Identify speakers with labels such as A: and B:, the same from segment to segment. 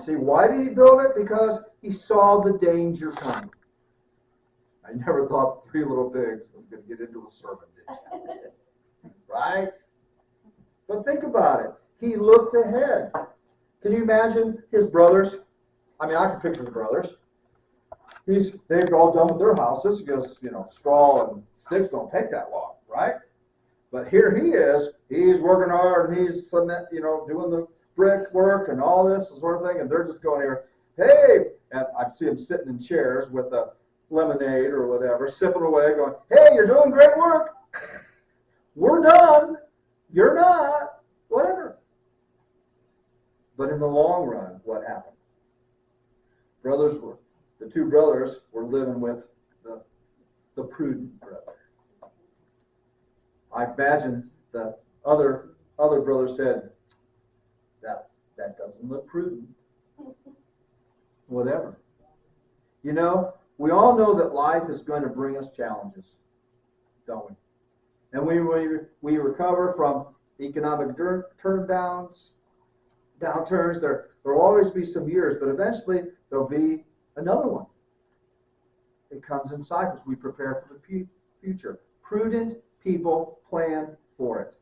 A: See, why did he build it? Because he saw the danger coming. I never thought 3 little pigs was going to get into a sermon, did you? Right? But think about it. He looked ahead. Can you imagine his brothers? I mean, I can picture the brothers. They've all done with their houses because, straw and sticks don't take that long, right? But here he is. He's working hard and he's, doing the brick work and all this sort of thing. And they're just going here, hey, and I see them sitting in chairs with a lemonade or whatever, sipping away, going, hey, you're doing great work. We're done. You're not. Whatever. But in the long run, what happened? The 2 brothers were living with the prudent brother. I imagine the other brother said, that doesn't look prudent. Whatever. We all know that life is going to bring us challenges, don't we? And we recover from economic downturns. There will always be some years, but eventually there'll be another one. It comes in cycles. We prepare for the future. Prudent people plan for it,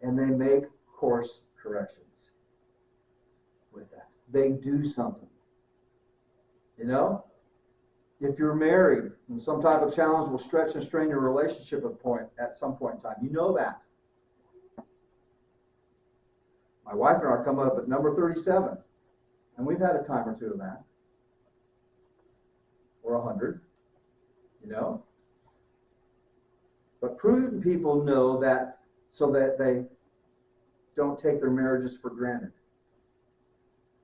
A: and they make course corrections with that. They do something. If you're married and some type of challenge will stretch and strain your relationship at some point in time, you know that. My wife and I are coming up at number 37, and we've had a time or 2 of that. Or 100, But prudent people know that so that they don't take their marriages for granted.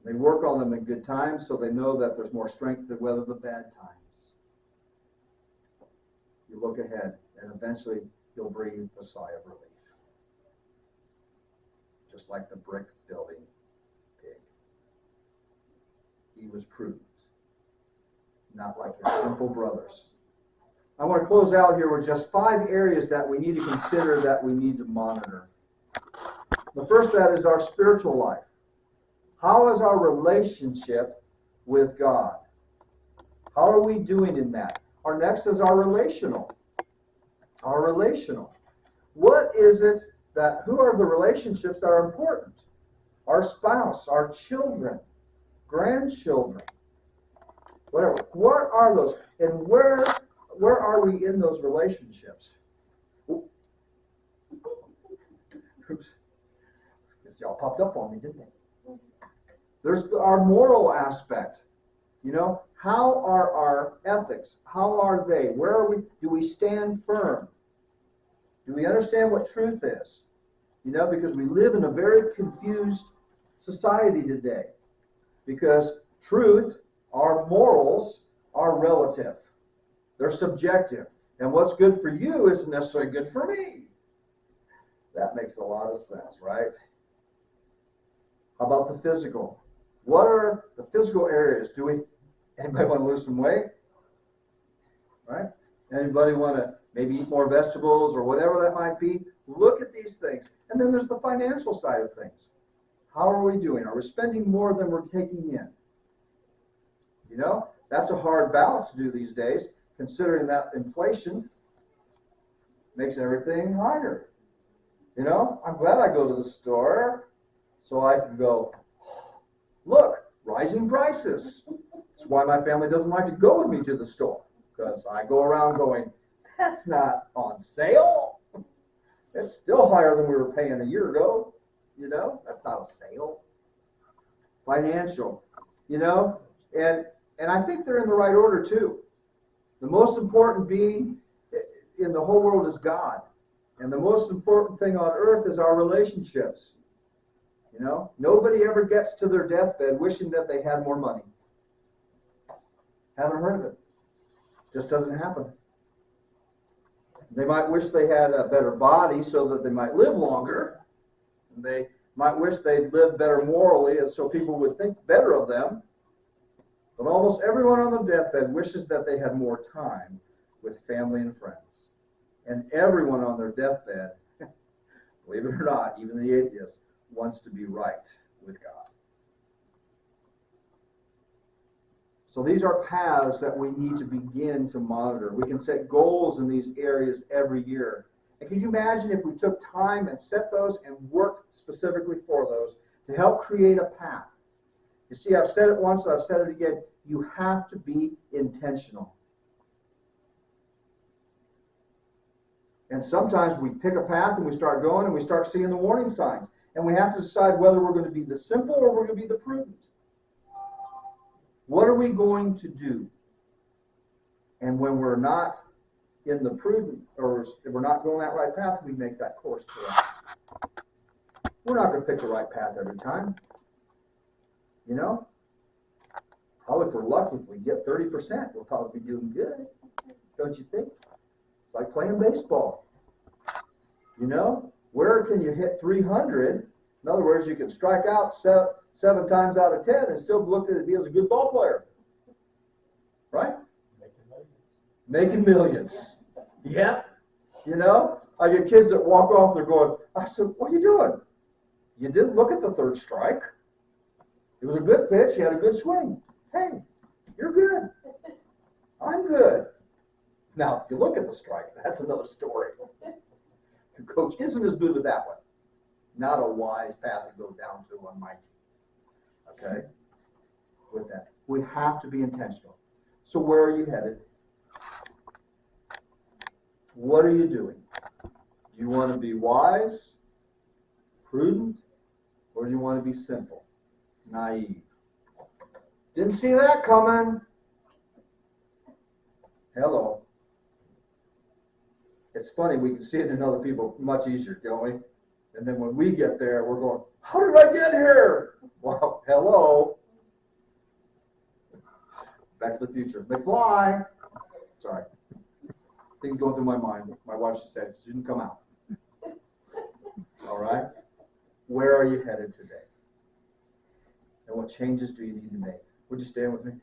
A: They work on them in good times so they know that there's more strength to weather the bad times. You look ahead, and eventually you'll breathe a sigh of relief. Just like the brick building pig. He was prudent, not like his simple brothers. I want to close out here with just 5 areas that we need to consider, that we need to monitor. The first that is our spiritual life. How is our relationship with God? How are we doing in that? Our next is our relational. Our relational. What is it who are the relationships that are important? Our spouse, our children, grandchildren, whatever. What are those? And where are we in those relationships? Oops. Y'all popped up on me, didn't they? There's our moral aspect. How are our ethics? How are they? Where are we? Do we stand firm? Do we understand what truth is? Because we live in a very confused society today. Because truth, our morals, are relative. They're subjective. And what's good for you isn't necessarily good for me. That makes a lot of sense, right? How about the physical? What are the physical areas? Anybody want to lose some weight? Right? Anybody want to maybe eat more vegetables or whatever that might be? Look at these things. And then there's the financial side of things. How are we doing? Are we spending more than we're taking in? That's a hard balance to do these days, considering that inflation makes everything higher. I'm glad I go to the store so I can go, look, rising prices. That's why my family doesn't like to go with me to the store, because I go around going, that's not on sale. It's still higher than we were paying a year ago. That's not a sale. Financial, and I think they're in the right order too. The most important being in the whole world is God. And the most important thing on earth is our relationships. Nobody ever gets to their deathbed wishing that they had more money. Haven't heard of it. Just doesn't happen. They might wish they had a better body so that they might live longer. They might wish they'd lived better morally and so people would think better of them. But almost everyone on the deathbed wishes that they had more time with family and friends. And everyone on their deathbed, believe it or not, even the atheist, wants to be right with God. So these are paths that we need to begin to monitor. We can set goals in these areas every year. And can you imagine if we took time and set those and worked specifically for those to help create a path? You see, I've said it once, I've said it again. You have to be intentional. And sometimes we pick a path and we start going and we start seeing the warning signs. And we have to decide whether we're going to be the simple or we're going to be the prudent. What are we going to do? And when we're not in the prudent, or if we're not going that right path, we make that course correct. We're not going to pick the right path every time. You know? Probably if we're lucky, if we get 30%, we'll probably be doing good. Don't you think? It's like playing baseball. You know? Where can you hit 300? In other words, you can strike out 7 times out of 10 and still look at it as a good ball player. Right? Making millions. Yeah. You know? I get kids that walk off, they're going, I said, what are you doing? You didn't look at the third strike. It was a good pitch. You had a good swing. Hey, you're good. I'm good. Now, if you look at the strike, that's another story. The coach isn't as good with that one. Not a wise path to go down to on my team. Okay? With that. We have to be intentional. So where are you headed? What are you doing? Do you want to be wise, prudent, or do you want to be simple, naive? Didn't see that coming. Hello. It's funny, we can see it in other people much easier, don't we? And then when we get there, we're going, how did I get here? Well, hello. Back to the Future. McFly. Sorry. Things going through my mind. My wife said she didn't come out. All right? Where are you headed today? And what changes do you need to make? Would you stand with me?